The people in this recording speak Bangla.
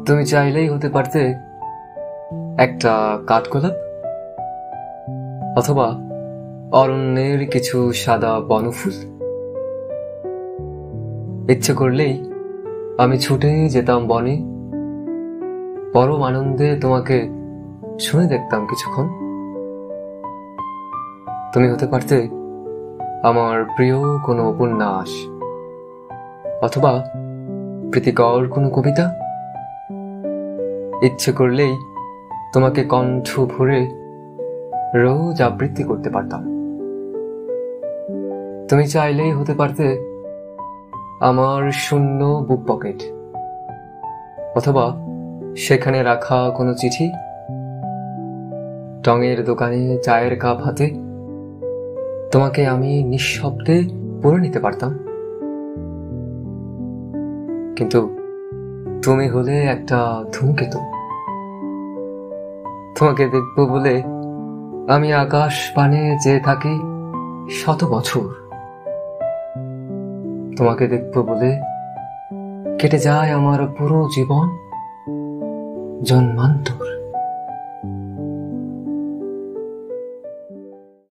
তুমি চাইলেই হতে পারতে একটা কাঠগোলাপ, অথবা অরণ্যের কিছু সাদা বনফুল। ইচ্ছে করলেই আমি ছুটে যেতাম বনে, পরম আনন্দে তোমাকে শুনে দেখতাম কিছুক্ষণ। তুমি হতে পারতে আমার প্রিয় কোনো উপন্যাস, অথবা প্রীতিকর কোনো কবিতা। ইচ্ছে করলেই তোমাকে কণ্ঠ ভরে রোজ আবৃত্তি করতে পারতাম। তুমি চাইলেই হতে পারতে আমার শূন্য বুক পকেট, অথবা সেখানে রাখা কোনো চিঠি। টঙের দোকানে চায়ের কাপ হাতে তোমাকে আমি নিঃশব্দে পড়ে নিতে পারতাম। কিন্তু তুমি হলে একটা ধূমকেতু। তোমাকে দেখব বলে আমি আকাশ পানে চেয়ে থাকি শত বছর। তোমাকে দেখব বলে কেটে যায় আমার পুরো জীবন জন্মান্তর।